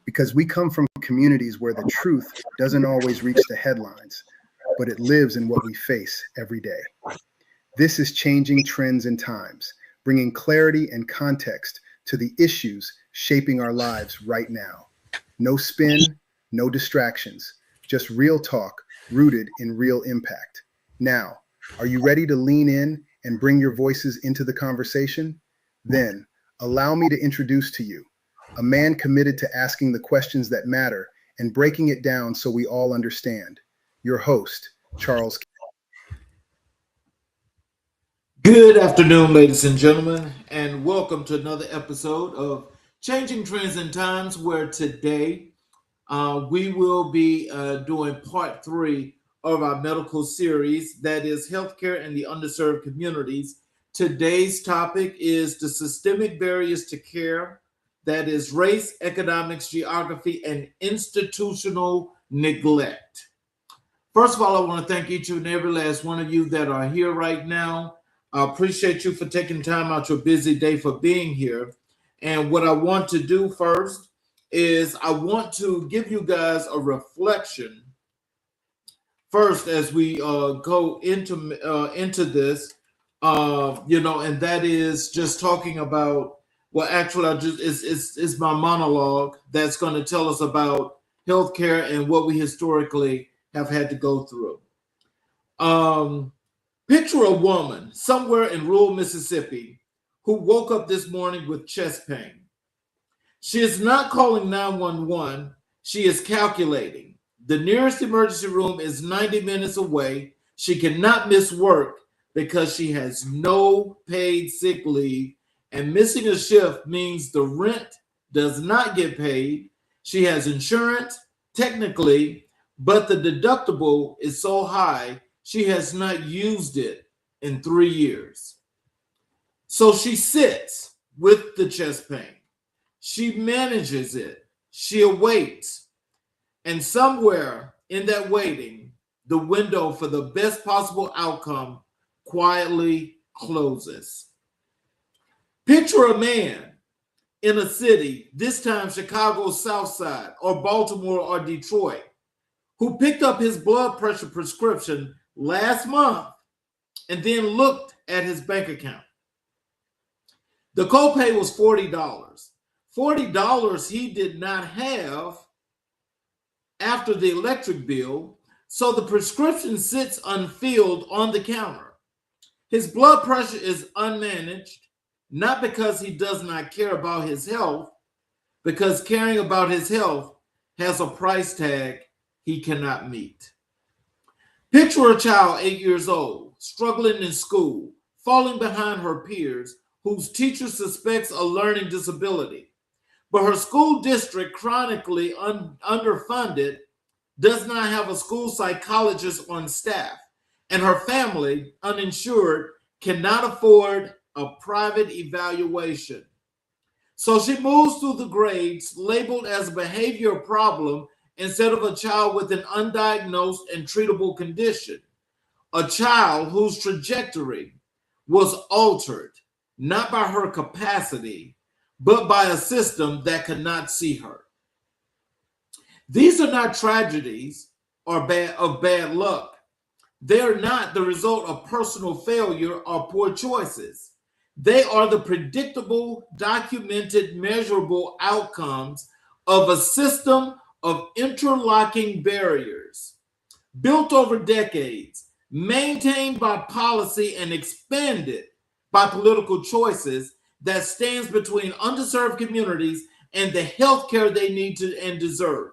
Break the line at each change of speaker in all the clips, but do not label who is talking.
because we come from communities where the truth doesn't always reach the headlines, but it lives in what we face every day. This is Changing Trends and Times, bringing clarity and context to the issues shaping our lives right now. No spin, no distractions, just real talk rooted in real impact. Now, are you ready to lean in and bring your voices into the conversation? Then, allow me to introduce to you a man committed to asking the questions that matter and breaking it down so we all understand. Your host, Charles.
Good afternoon, ladies and gentlemen, and welcome to another episode of Changing Trends and Times, where today we will be doing part 3 of our medical series, that is healthcare in the underserved communities. Today's topic is the systemic barriers to care, that is race, economics, geography, and institutional neglect. First of all, I want to thank each and every last one of you that are here right now. I appreciate you for taking time out your busy day for being here. And what I want to do first is I want to give you guys a reflection first as we go into this, and that is just talking about, well, actually, it's my monologue that's going to tell us about healthcare and what we historically have had to go through. Picture a woman somewhere in rural Mississippi who woke up this morning with chest pain. She is not calling 911. She is calculating. The nearest emergency room is 90 minutes away. She cannot miss work because she has no paid sick leave, and missing a shift means the rent does not get paid. She has insurance, technically, but the deductible is so high, she has not used it in 3 years. So she sits with the chest pain. She manages it. She awaits. And somewhere in that waiting, the window for the best possible outcome quietly closes. Picture a man in a city, this time Chicago's South Side or Baltimore or Detroit, who picked up his blood pressure prescription last month and then looked at his bank account. The copay was $40. $40 he did not have after the electric bill, so the prescription sits unfilled on the counter. His blood pressure is unmanaged, not because he does not care about his health, because caring about his health has a price tag he cannot meet. Picture a child 8 years old, struggling in school, falling behind her peers, whose teacher suspects a learning disability. But her school district, chronically underfunded, does not have a school psychologist on staff, and her family, uninsured, cannot afford a private evaluation. So she moves through the grades labeled as a behavior problem instead of a child with an undiagnosed and treatable condition, a child whose trajectory was altered, not by her capacity, but by a system that could not see her. These are not tragedies or bad luck. They are not the result of personal failure or poor choices. They are the predictable, documented, measurable outcomes of a system of interlocking barriers built over decades, maintained by policy and expanded by political choices that stands between underserved communities and the health care they need to and deserve.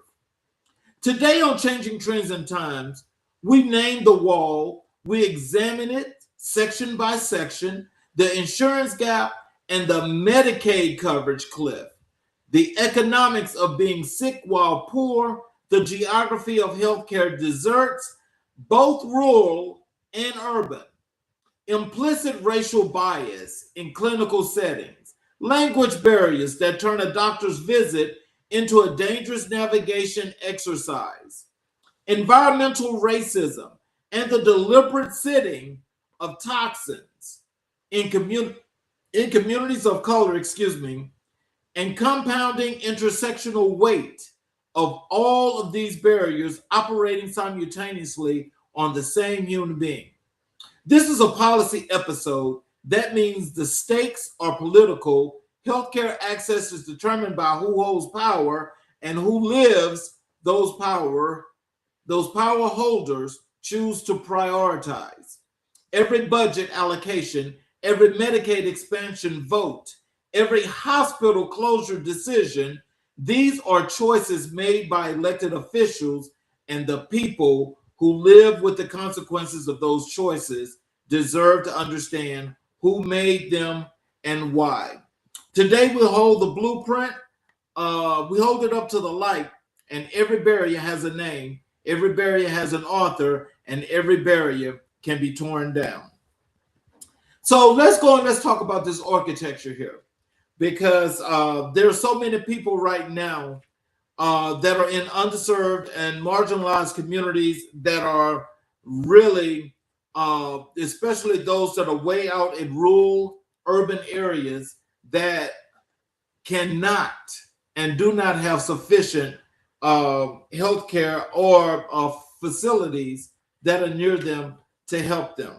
Today on Changing Trends and Times, we name the wall, we examine it section by section, the insurance gap and the Medicaid coverage cliff, the economics of being sick while poor, the geography of healthcare deserts, both rural and urban, implicit racial bias in clinical settings, language barriers that turn a doctor's visit into a dangerous navigation exercise, environmental racism, and the deliberate sitting of toxins in communities of color, and compounding intersectional weight of all of these barriers operating simultaneously on the same human being. This is a policy episode. That means the stakes are political. Healthcare access is determined by who holds power and who lives those power. Those power holders choose to prioritize. Every budget allocation, every Medicaid expansion vote, every hospital closure decision, these are choices made by elected officials, and the people who live with the consequences of those choices deserve to understand who made them and why. Today we hold the blueprint, we hold it up to the light, and every barrier has a name, every barrier has an author, and every barrier can be torn down. So let's go and let's talk about this architecture here, because there are so many people right now that are in underserved and marginalized communities that are really, especially those that are way out in rural urban areas, that cannot and do not have sufficient health care or facilities that are near them to help them.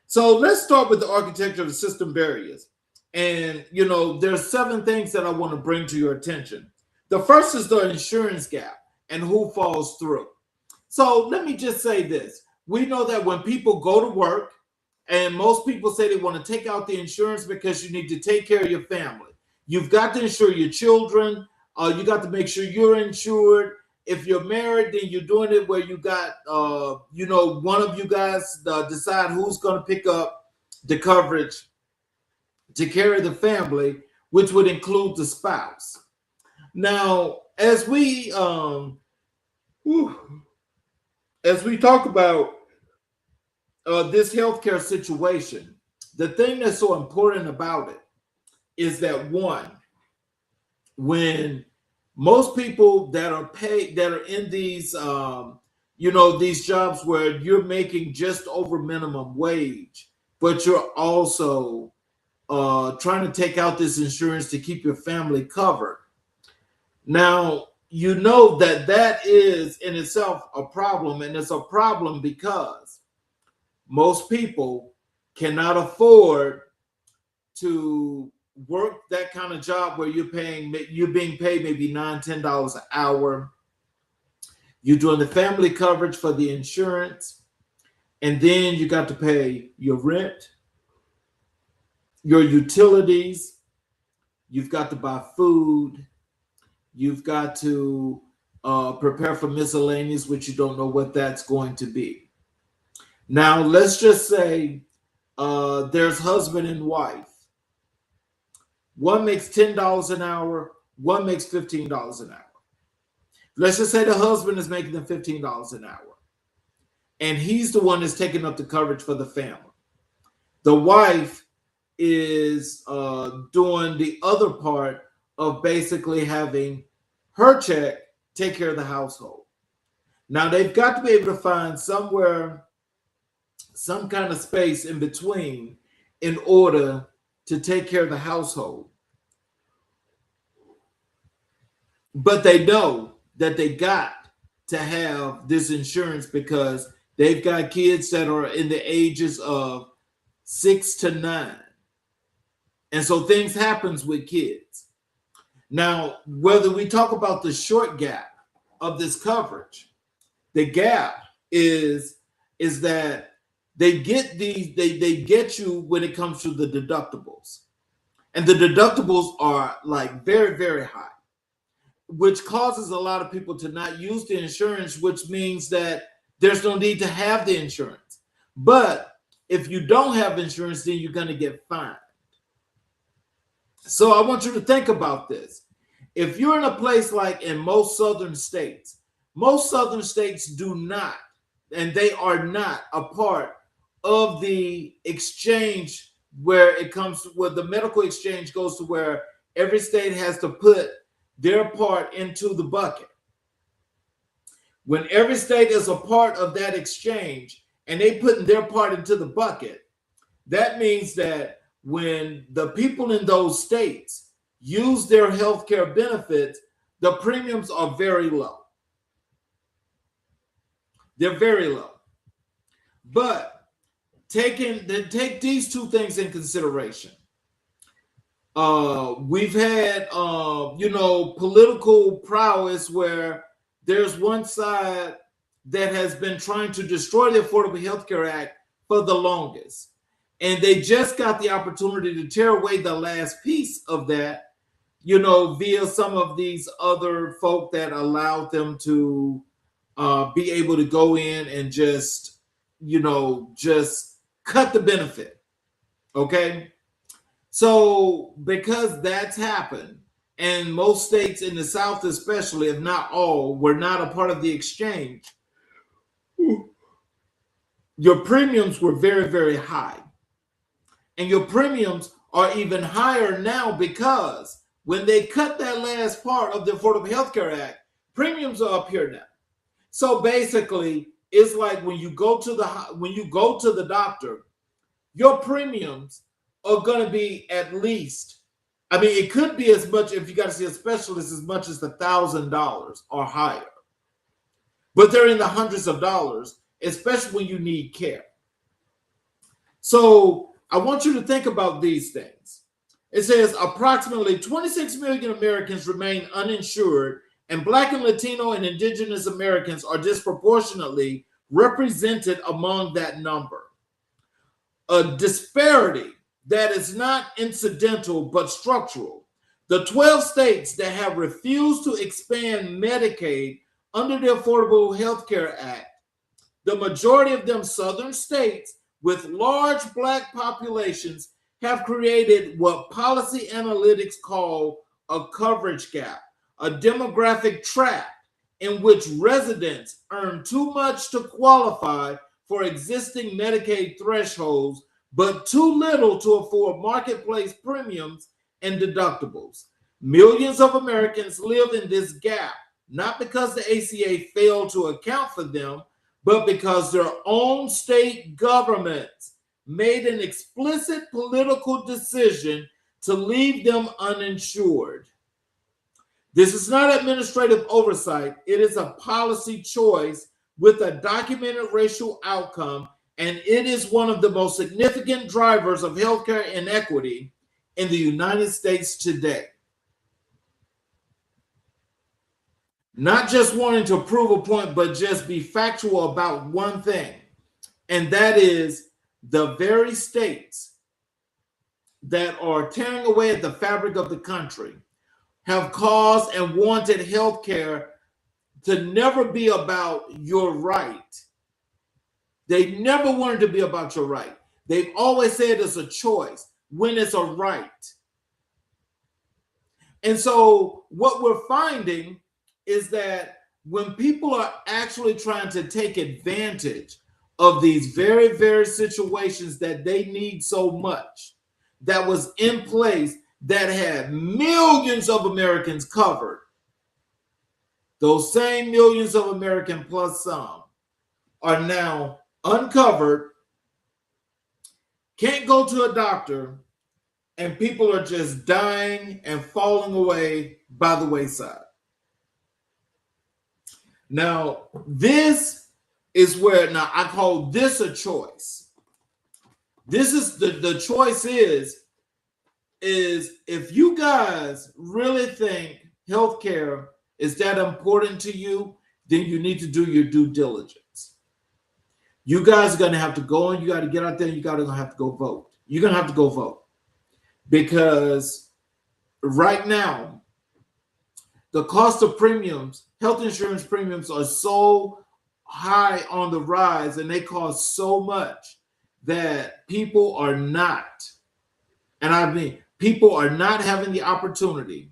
So let's start with the architecture of system barriers. And, you know, there's 7 things that I want to bring to your attention. The first is the insurance gap and who falls through. So let me just say this. We know that when people go to work, and most people say they want to take out the insurance because you need to take care of your family. You've got to insure your children. You got to make sure you're insured. If you're married, then you're doing it where you got, one of you guys decide who's going to pick up the coverage to carry the family, which would include the spouse. Now, as we talk about this healthcare situation, the thing that's so important about it is that, one, when most people that are paid, that are in these, these jobs where you're making just over minimum wage, but you're also trying to take out this insurance to keep your family covered. Now, you know that that is in itself a problem, and it's a problem because most people cannot afford to work that kind of job where you're being paid maybe $9-10 an hour. You're doing the family coverage for the insurance, and then you got to pay your rent, your utilities, you've got to buy food, you've got to prepare for miscellaneous, which you don't know what that's going to be. Now, let's just say there's husband and wife. One makes $10 an hour, one makes $15 an hour. Let's just say the husband is making them $15 an hour, and he's the one that's taking up the coverage for the family. The wife is doing the other part of basically having her check take care of the household. Now, they've got to be able to find somewhere, some kind of space in between in order to take care of the household. But they know that they got to have this insurance because they've got kids that are in the ages of 6 to 9. And so things happens with kids. Now, whether we talk about the short gap of this coverage, the gap is that they get these, they get you when it comes to the deductibles. And the deductibles are like very, very high, which causes a lot of people to not use the insurance, which means that there's no need to have the insurance. But if you don't have insurance, then you're going to get fined. So I want you to think about this. If you're in a place like in most southern states do not, and they are not a part of the exchange where the medical exchange goes to where every state has to put their part into the bucket. When every state is a part of that exchange and they put their part into the bucket, that means that when the people in those states use their health care benefits, the premiums are very low. They're very low. But take these two things in consideration. We've had, political prowess where there's one side that has been trying to destroy the Affordable Health Care Act for the longest. And they just got the opportunity to tear away the last piece of that, via some of these other folk that allowed them to be able to go in and just cut the benefit. Okay. So because that's happened, and most states in the South especially, if not all, were not a part of the exchange, your premiums were very, very high. And your premiums are even higher now because when they cut that last part of the Affordable Health Care Act, premiums are up here now. So basically, it's like when you go to the doctor, your premiums are going to be at least, it could be as much, if you got to see a specialist, as much as $1,000 or higher. But they're in the hundreds of dollars, especially when you need care. So I want you to think about these things. It says approximately 26 million Americans remain uninsured, and Black and Latino and Indigenous Americans are disproportionately represented among that number. A disparity that is not incidental but structural. The 12 states that have refused to expand Medicaid under the Affordable Health Care Act, the majority of them southern states with large Black populations, have created what policy analytics call a coverage gap, a demographic trap in which residents earn too much to qualify for existing Medicaid thresholds, but too little to afford marketplace premiums and deductibles. Millions of Americans live in this gap, not because the ACA failed to account for them, but because their own state governments made an explicit political decision to leave them uninsured. This is not administrative oversight. It is a policy choice with a documented racial outcome, and it is one of the most significant drivers of healthcare inequity in the United States today. Not just wanting to prove a point, but just be factual about one thing, and that is the very states that are tearing away at the fabric of the country have caused and wanted healthcare to never be about your right. They never wanted to be about your right. They've always said it's a choice when it's a right. And so what we're finding is that when people are actually trying to take advantage of these very, very situations that they need so much, that was in place, that had millions of Americans covered, those same millions of Americans plus some are now uncovered, can't go to a doctor, and people are just dying and falling away by the wayside. Now, this is where, now I call this a choice. This is the choice is if you guys really think healthcare is that important to you, then you need to do your due diligence. You guys are going to have to go and you got to get out there and you got to have to go vote. You're going to have to go vote because right now, the cost of premiums, health insurance premiums are so high on the rise and they cost so much that people are not, and I mean, people are not having the opportunity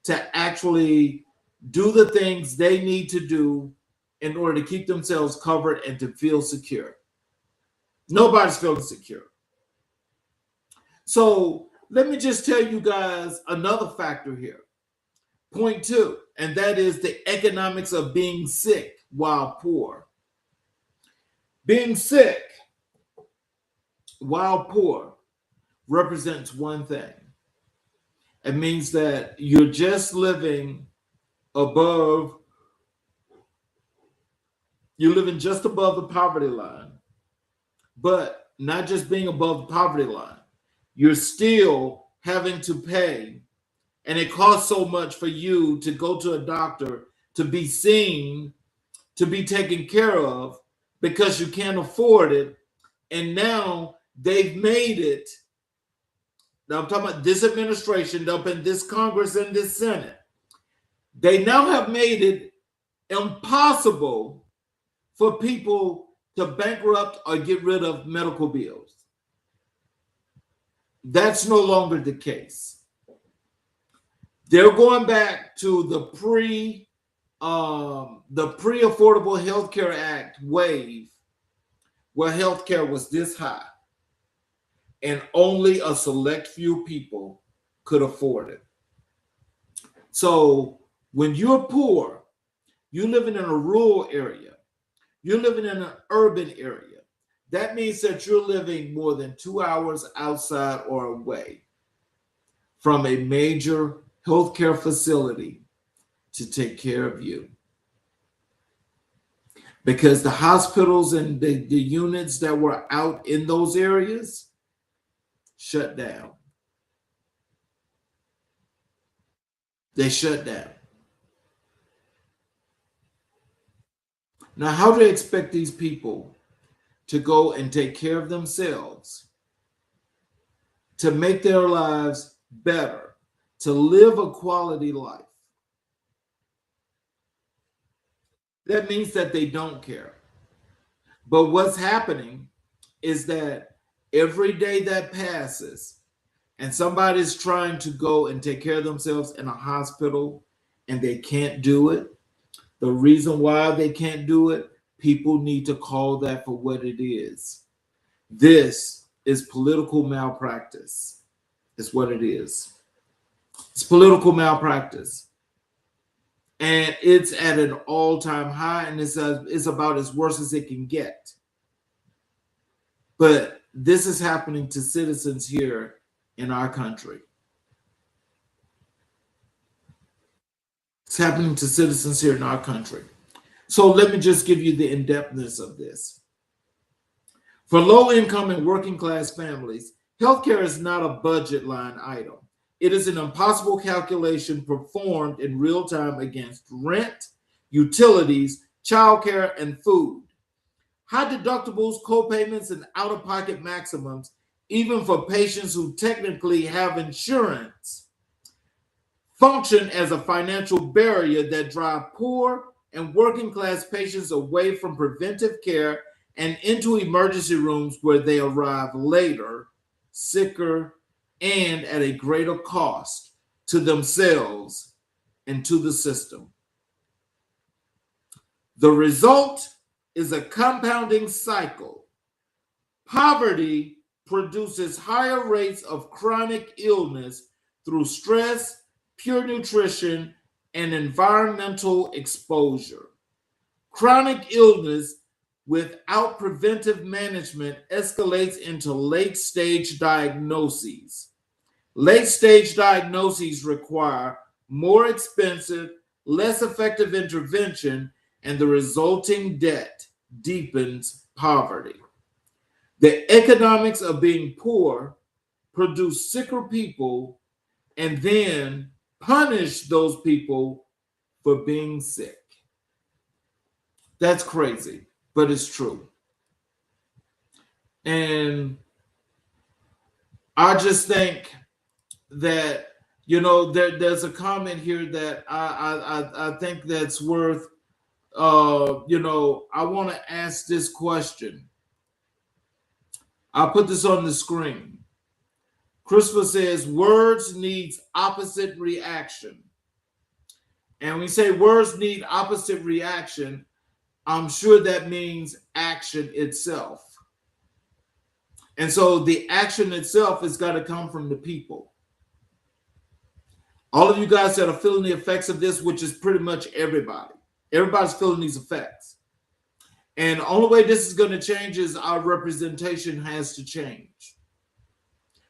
to actually do the things they need to do in order to keep themselves covered and to feel secure. Nobody's feeling secure. So let me just tell you guys another factor here. Point 2, and that is the economics of being sick while poor. Being sick while poor represents one thing, It means that you're just living above, you're living just above the poverty line, but not just being above the poverty line, you're still having to pay. And it costs so much for you to go to a doctor, to be seen, to be taken care of, because you can't afford it. And now they've made it. Now I'm talking about this administration up in this Congress and this Senate. They now have made it impossible for people to bankrupt or get rid of medical bills. That's no longer the case. They're going back to the pre-Affordable Health Care Act wave, where healthcare was this high and only a select few people could afford it. So when you're poor, you're living in a rural area, you're living in an urban area, that means that you're living more than 2 hours outside or away from a major healthcare facility to take care of you. Because the hospitals and the units that were out in those areas shut down. They shut down. Now, how do they expect these people to go and take care of themselves, to make their lives better, to live a quality life? That means that they don't care. But what's happening is that every day that passes and somebody's trying to go and take care of themselves in a hospital and they can't do it, the reason why they can't do it, people need to call that for what it is. This is political malpractice. Is what it is. It's political malpractice. And it's at an all-time high, and it's about as worse as it can get. But this is happening to citizens here in our country. It's happening to citizens here in our country. So let me just give you the in-depthness of this. For low-income and working-class families, healthcare is not a budget line item. It is an impossible calculation performed in real time against rent, utilities, childcare, and food. High deductibles, co-payments, and out-of-pocket maximums, even for patients who technically have insurance, function as a financial barrier that drive poor and working-class patients away from preventive care and into emergency rooms where they arrive later, sicker, and at a greater cost to themselves and to the system. The result is a compounding cycle. Poverty produces higher rates of chronic illness through stress, poor nutrition, and environmental exposure. Chronic illness without preventive management escalates into late-stage diagnoses. Late-stage diagnoses require more expensive, less effective intervention, and the resulting debt deepens poverty. The economics of being poor produce sicker people and then punish those people for being sick. That's crazy, but it's true. And I just think that, there's a comment here that I think that's worth, I want to ask this question. I'll put this on the screen. Christopher says, words needs opposite reaction. And when we say words need opposite reaction, I'm sure that means action itself. And so the action itself has got to come from the people. All of you guys that are feeling the effects of this, which is pretty much everybody. Everybody's feeling these effects. And the only way this is going to change is our representation has to change.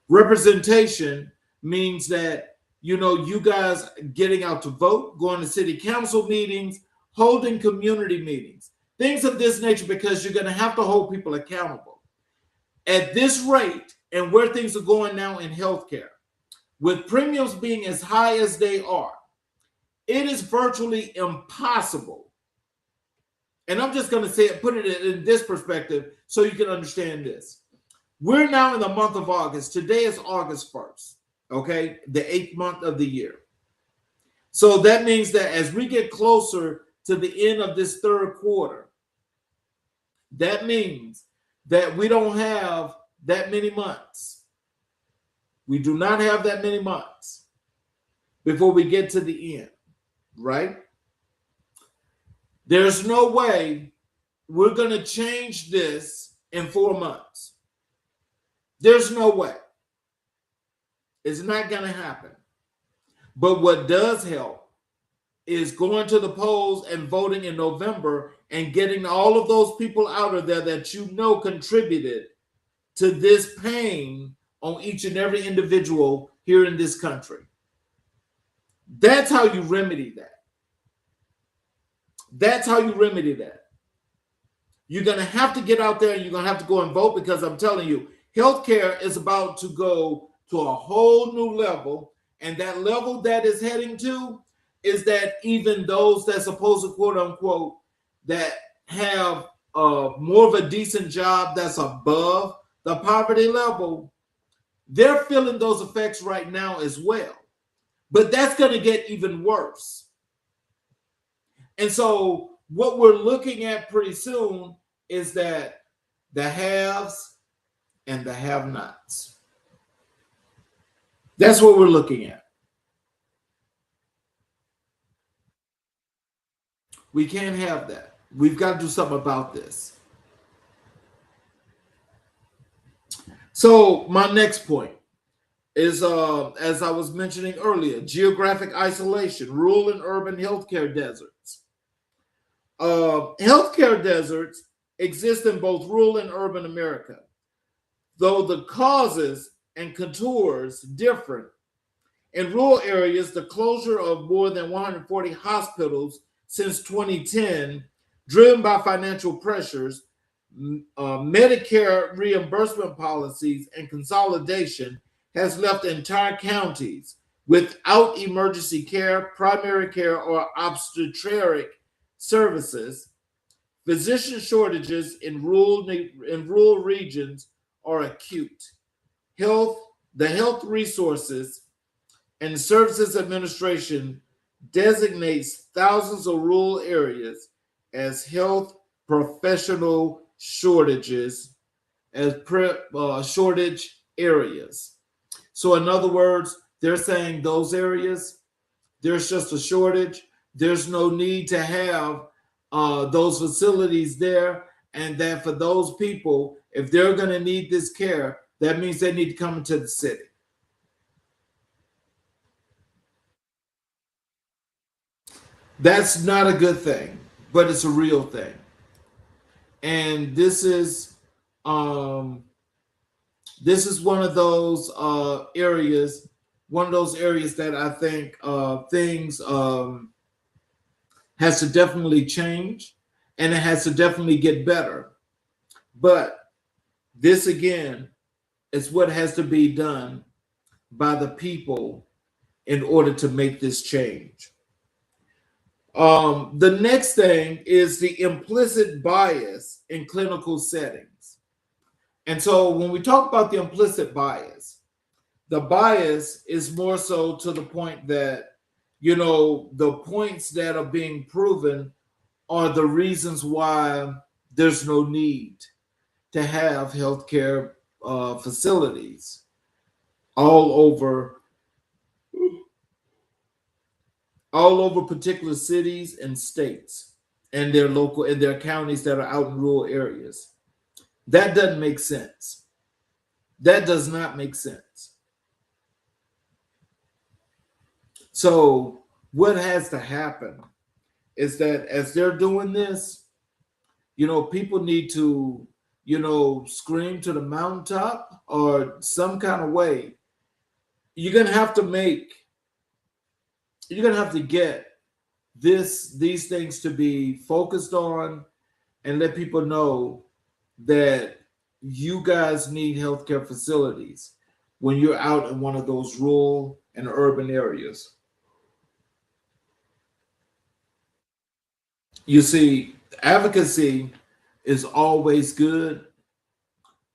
Representation means that you guys getting out to vote, going to city council meetings, holding community meetings, things of this nature, because you're going to have to hold people accountable. At this rate, and where things are going now in healthcare, with premiums being as high as they are, it is virtually impossible. And I'm just going to say it, put it in this perspective so you can understand this. We're now in the month of August. Today is August 1st, okay? The 8th month of the year. So that means that as we get closer to the end of this third quarter, that means that we don't have that many months. We do not have that many months before we get to the end, right? There's no way we're going to change this in 4 months. There's no way. It's not going to happen. But what does help is going to the polls and voting in November and getting all of those people out of there that contributed to this pain on each and every individual here in this country. That's how you remedy that. That's how you remedy that. You're going to have to get out there and you're going to have to go and vote, because I'm telling you, healthcare is about to go to a whole new level. And that level that is heading to is that even those that supposed to, quote unquote, that have more of a decent job that's above the poverty level, they're feeling those effects right now as well. But that's going to get even worse. And so what we're looking at pretty soon is that the haves and the have-nots. That's what we're looking at. We can't have that. We've got to do something about this. So my next point is, as I was mentioning earlier, geographic isolation, rural and urban healthcare deserts. Healthcare deserts exist in both rural and urban America, though the causes and contours differ. In rural areas, the closure of more than 140 hospitals since 2010, driven by financial pressures, Medicare reimbursement policies, and consolidation, has left entire counties without emergency care, primary care, or obstetric services. Physician shortages in rural regions are acute. The Health Resources and Services Administration designates thousands of rural areas as health professional shortages, as shortage areas. So in other words, they're saying those areas, there's just a shortage. There's no need to have those facilities there, and that for those people, if they're going to need this care, that means they need to come into the city. That's not a good thing, but it's a real thing. And this is one of those areas, that I think things has to definitely change, and it has to definitely get better. But this again is what has to be done by the people in order to make this change. The next thing is the implicit bias in clinical settings. And so when we talk about the implicit bias, the bias is more so to the point that, the points that are being proven are the reasons why there's no need to have healthcare facilities all over particular cities and states and their counties that are out in rural areas. That doesn't make sense. That does not make sense. So what has to happen is that as they're doing this, people need to, scream to the mountaintop or some kind of way. You're going to have to make you're gonna have to get these things to be focused on and let people know that you guys need healthcare facilities when you're out in one of those rural and urban areas. You see, advocacy is always good,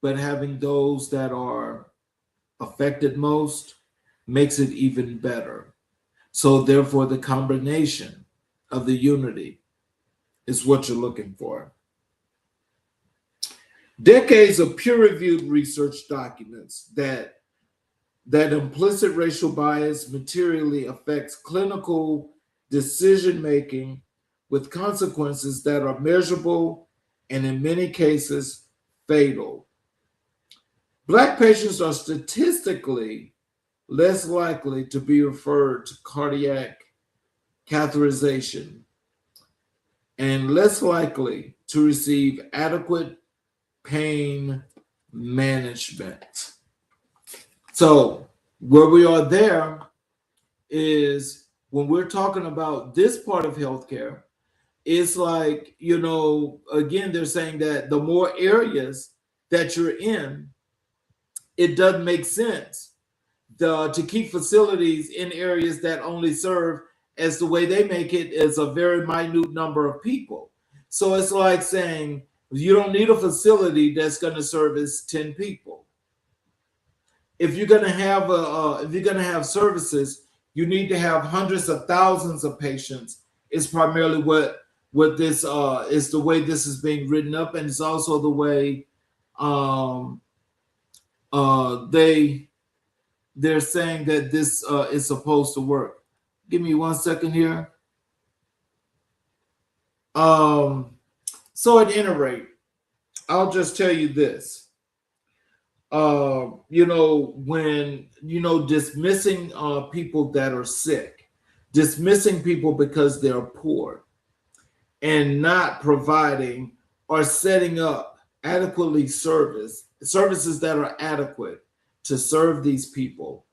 but having those that are affected most makes it even better. So, therefore, the combination of the unity is what you're looking for. Decades of peer-reviewed research documents that implicit racial bias materially affects clinical decision making with consequences that are measurable and in many cases fatal. Black patients are statistically less likely to be referred to cardiac catheterization and less likely to receive adequate pain management. So, where we are there is when we're talking about this part of healthcare, it's like, again, they're saying that the more areas that you're in, it doesn't make sense to keep facilities in areas that only serve, as the way they make it, is a very minute number of people. So it's like saying you don't need a facility that's going to service 10 people. If you're going to have services, you need to have hundreds of thousands of patients. It's primarily what this is, the way this is being written up, and it's also the way they're saying that this is supposed to work. Give me 1 second here. So at any rate, I'll just tell you this. When dismissing people that are sick, dismissing people because they're poor, and not providing or setting up adequately services that are adequate to serve these people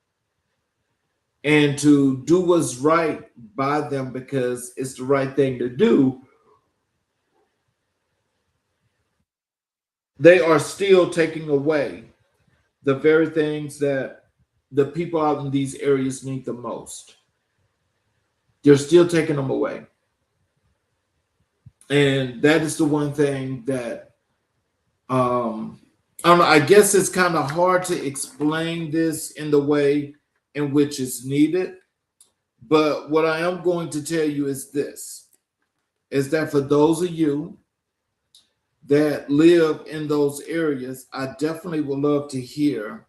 and to do what's right by them because it's the right thing to do, they are still taking away the very things that the people out in these areas need the most. They're still taking them away. And that is the one thing that I don't know, I guess it's kind of hard to explain this in the way in which it's needed. But what I am going to tell you is this, is that for those of you that live in those areas, I definitely would love to hear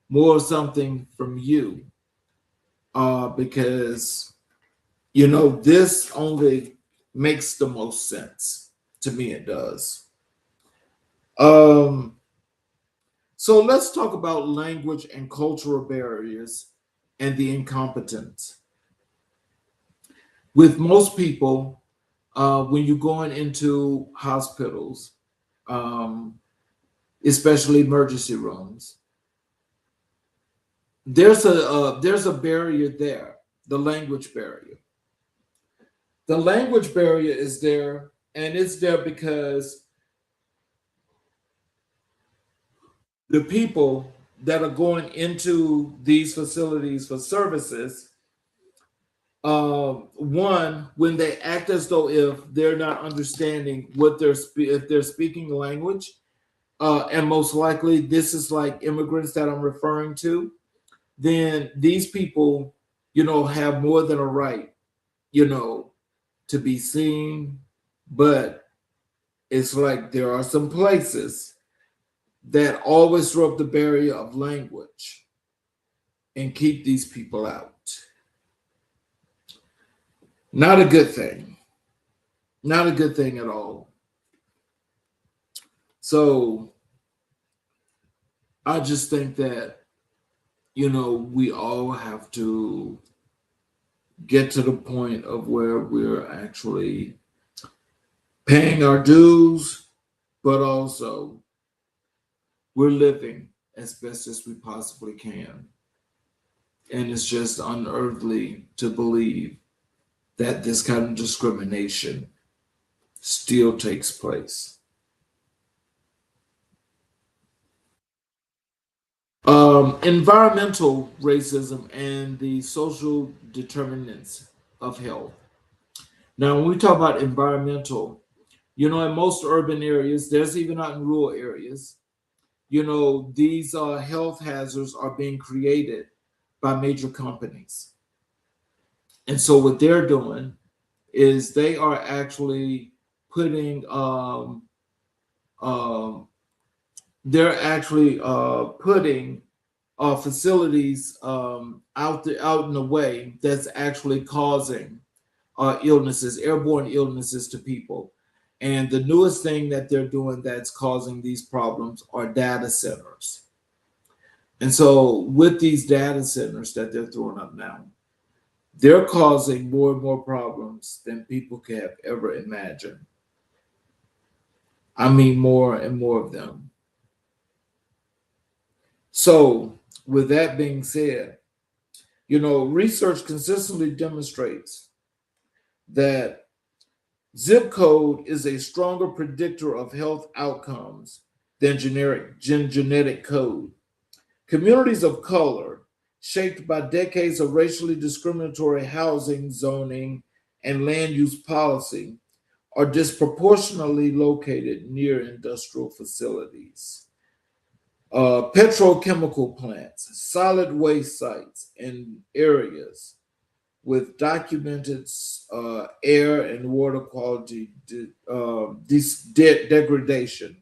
more of something from you. Because, this only makes the most sense. To me, it does. So let's talk about language and cultural barriers and the incompetence. With most people, when you're going into hospitals, especially emergency rooms, there's a barrier there, the language barrier. The language barrier is there, and it's there because the people that are going into these facilities for services, one, when they act as though if they're not understanding what if they're speaking language, and most likely this is like immigrants that I'm referring to, then these people, have more than a right, to be seen. But it's like there are some places that always throw up the barrier of language and keep these people out. Not a good thing. Not a good thing at all. So I just think that, we all have to get to the point of where we're actually paying our dues, but also we're living as best as we possibly can. And it's just unearthly to believe that this kind of discrimination still takes place. Environmental racism and the social determinants of health. Now, when we talk about environmental, in most urban areas, there's even out in rural areas, these health hazards are being created by major companies. And so what they're doing is they are actually putting um, they're actually putting facilities out in a way that's actually causing illnesses, airborne illnesses to people. And the newest thing that they're doing that's causing these problems are data centers. And so with these data centers that they're throwing up now, they're causing more and more problems than people could have ever imagined. I mean, more and more of them. So, with that being said, research consistently demonstrates that zip code is a stronger predictor of health outcomes than genetic code. Communities of color, shaped by decades of racially discriminatory housing, zoning, and land use policy, are disproportionately located near industrial facilities, petrochemical plants, solid waste sites, and areas with documented air and water quality degradation.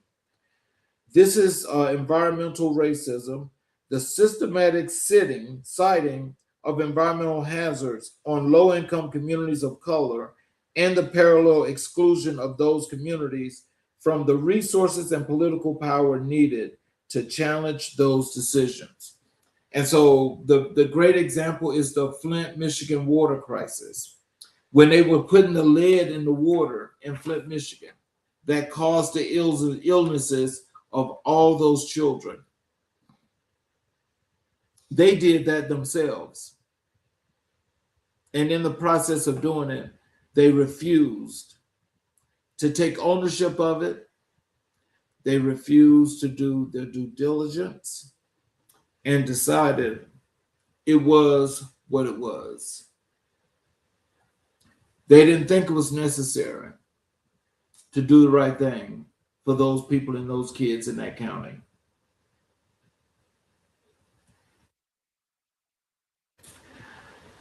This is environmental racism, the systematic citing of environmental hazards on low-income communities of color, and the parallel exclusion of those communities from the resources and political power needed to challenge those decisions. And so the great example is the Flint, Michigan water crisis. When they were putting the lead in the water in Flint, Michigan, that caused the illnesses of all those children. They did that themselves. And in the process of doing it, they refused to take ownership of it. They refused to do their due diligence and decided it was what it was. They didn't think it was necessary to do the right thing for those people and those kids in that county.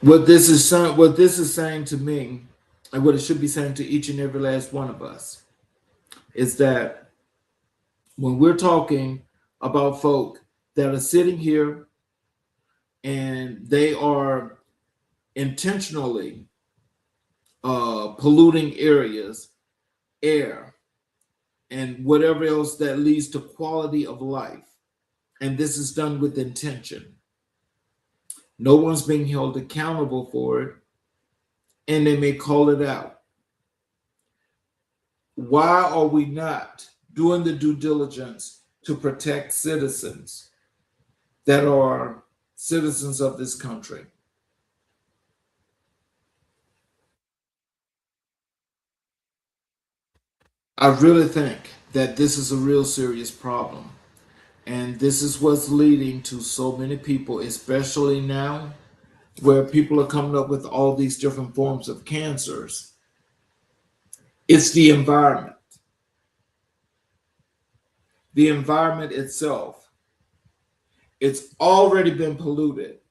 What this is saying to me, and what it should be saying to each and every last one of us, is that when we're talking about folk that are sitting here and they are intentionally polluting areas, air, and whatever else that leads to quality of life, and this is done with intention, no one's being held accountable for it, and they may call it out. Why are we not doing the due diligence to protect citizens that are citizens of this country? I really think that this is a real serious problem. And this is what's leading to so many people, especially now, where people are coming up with all these different forms of cancers. It's the environment. The environment itself. It's already been polluted.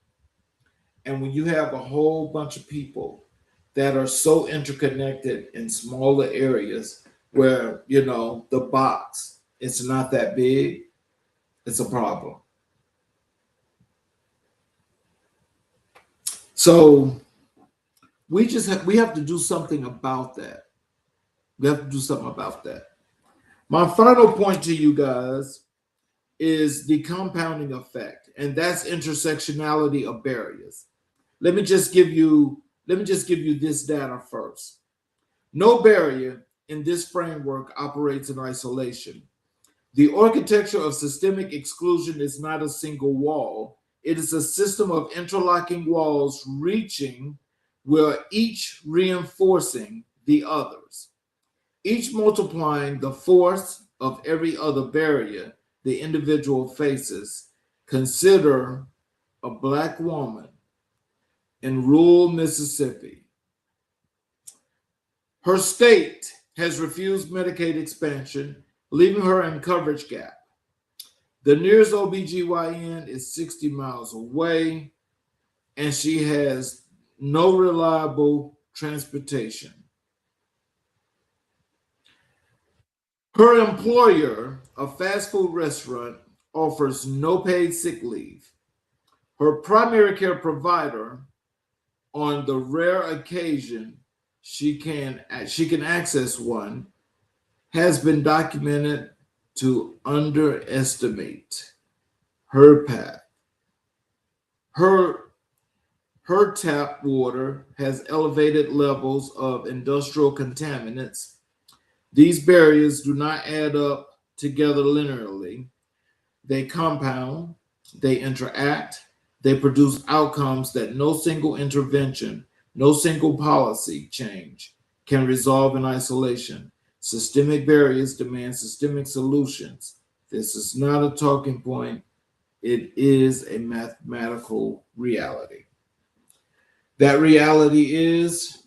And when you have a whole bunch of people that are so interconnected in smaller areas where, the box, it's not that big, it's a problem. So we have to do something about that. We have to do something about that. My final point to you guys is the compounding effect, and that's intersectionality of barriers. Let me just give you this data first. No barrier in this framework operates in isolation. The architecture of systemic exclusion is not a single wall. It is a system of interlocking walls reaching where each reinforcing the others, each multiplying the force of every other barrier the individual faces. Consider a Black woman in rural Mississippi. Her state has refused Medicaid expansion, leaving her in coverage gap. The nearest OBGYN is 60 miles away, and she has no reliable transportation. Her employer, a fast food restaurant, offers no paid sick leave. Her primary care provider, on the rare occasion she can access one, has been documented to underestimate her path. Her tap water has elevated levels of industrial contaminants. These barriers do not add up together linearly. They compound, they interact, they produce outcomes that no single intervention, no single policy change can resolve in isolation. Systemic barriers demand systemic solutions. This is not a talking point, it is a mathematical reality. That reality is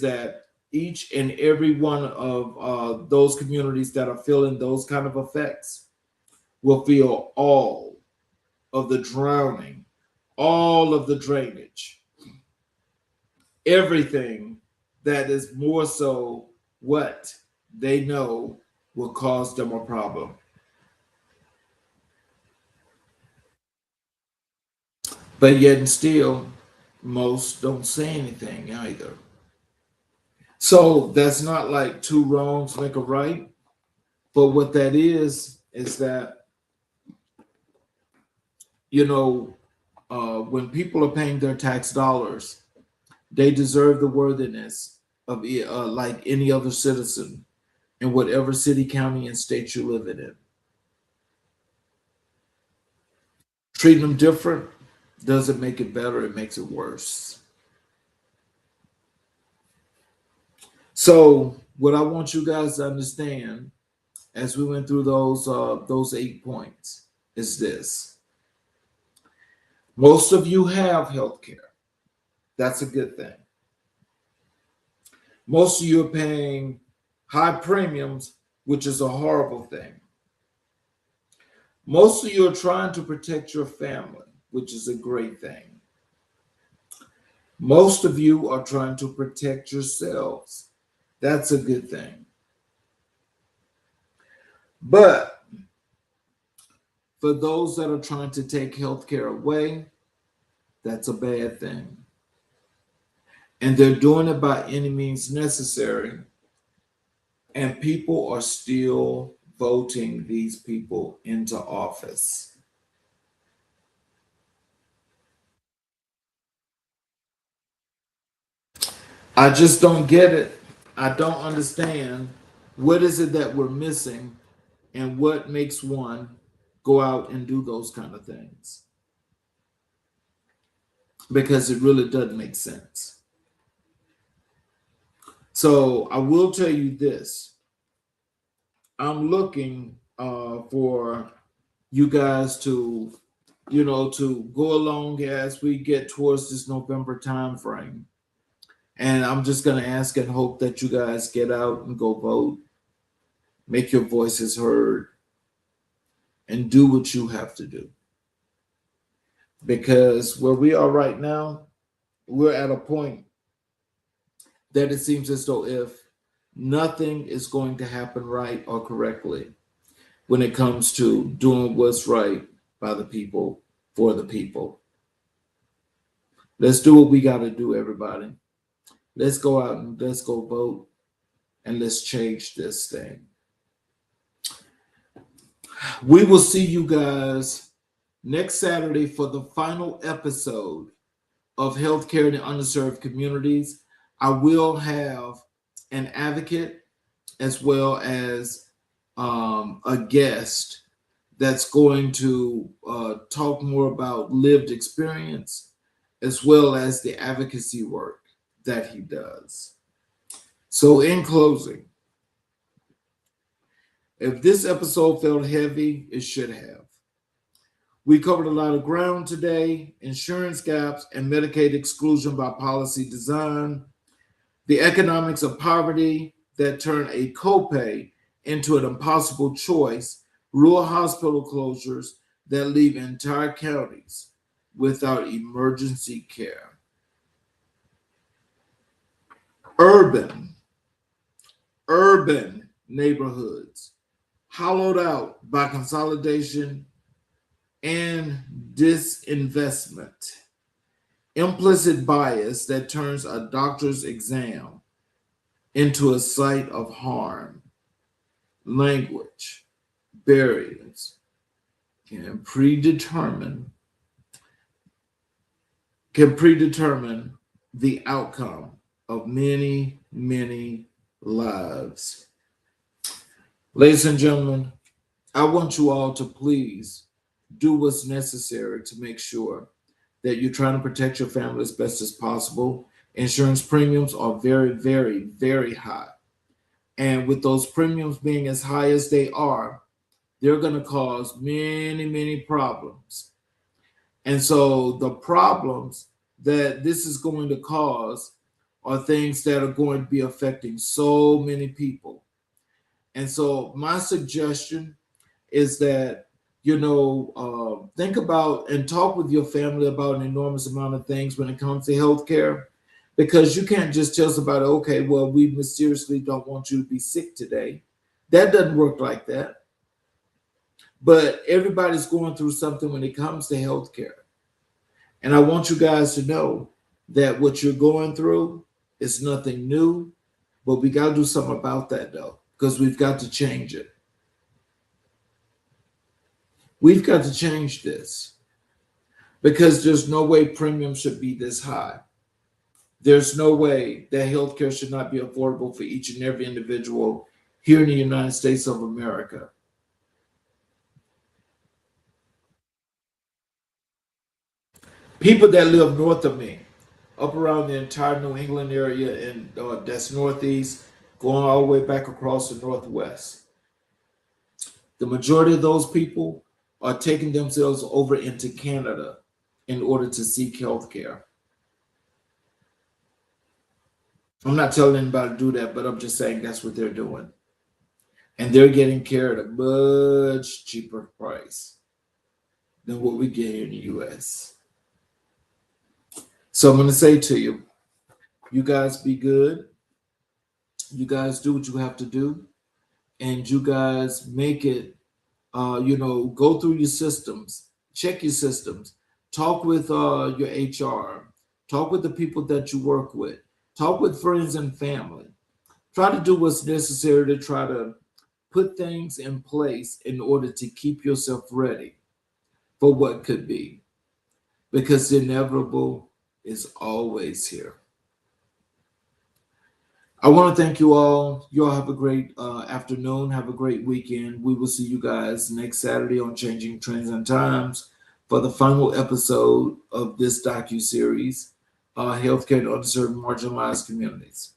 that each and every one of those communities that are feeling those kind of effects will feel all of the drowning, all of the drainage, everything that is more so what they know will cause them a problem. But yet and still, most don't say anything either. So that's not like two wrongs make a right. But what that is that, when people are paying their tax dollars, they deserve the worthiness of like any other citizen in whatever city, county, and state you live in. Treating them different doesn't make it better, it makes it worse. So what I want you guys to understand as we went through those 8 points is this. Most of you have health care. That's a good thing. Most of you are paying high premiums, which is a horrible thing. Most of you are trying to protect your family, which is a great thing. Most of you are trying to protect yourselves. That's a good thing. But for those that are trying to take healthcare away, that's a bad thing. And they're doing it by any means necessary. And people are still voting these people into office. I just don't get it. I don't understand. What is it that we're missing, and what makes one go out and do those kind of things? Because it really doesn't make sense. So I will tell you this. I'm looking for you guys to go along as we get towards this November time frame. And I'm just going to ask and hope that you guys get out and go vote, make your voices heard, and do what you have to do. Because where we are right now, we're at a point that it seems as though if nothing is going to happen right or correctly when it comes to doing what's right by the people, for the people. Let's do what we got to do, everybody. Let's go out and let's go vote, and let's change this thing. We will see you guys next Saturday for the final episode of Healthcare in the Underserved Communities. I will have an advocate as well as a guest that's going to talk more about lived experience as well as the advocacy work that he does. So, in closing, if this episode felt heavy, it should have. We covered a lot of ground today: insurance gaps and Medicaid exclusion by policy design, the economics of poverty that turn a copay into an impossible choice, rural hospital closures that leave entire counties without emergency care, urban neighborhoods hollowed out by consolidation and disinvestment, implicit bias that turns a doctor's exam into a site of harm, language barriers can predetermine the outcome of many, many lives. Ladies and gentlemen, I want you all to please do what's necessary to make sure that you're trying to protect your family as best as possible. Insurance premiums are very, very, very high. And with those premiums being as high as they are, they're going to cause many, many problems. And so the problems that this is going to cause are things that are going to be affecting so many people. And so my suggestion is that, think about and talk with your family about an enormous amount of things when it comes to healthcare, because you can't just tell somebody, okay, well, we mysteriously don't want you to be sick today. That doesn't work like that. But everybody's going through something when it comes to healthcare. And I want you guys to know that what you're going through is nothing new, but we got to do something about that, though, because we've got to change it. We've got to change this because there's no way premiums should be this high. There's no way that healthcare should not be affordable for each and every individual here in the United States of America. People that live north of me, up around the entire New England area, and that's northeast, going all the way back across the northwest. The majority of those people are taking themselves over into Canada in order to seek health care. I'm not telling anybody to do that, but I'm just saying that's what they're doing. And they're getting care at a much cheaper price than what we get here in the U.S. So I'm going to say to you, you guys be good. You guys do what you have to do. And you guys make it, go through your systems, check your systems, talk with your HR, talk with the people that you work with, talk with friends and family. Try to do what's necessary to try to put things in place in order to keep yourself ready for what could be, because the inevitable is always here. I want to thank you all. You all have a great afternoon. Have a great weekend. We will see you guys next Saturday on Changing Trends and Times for the final episode of this docu-series, Healthcare in Underserved Marginalized Communities.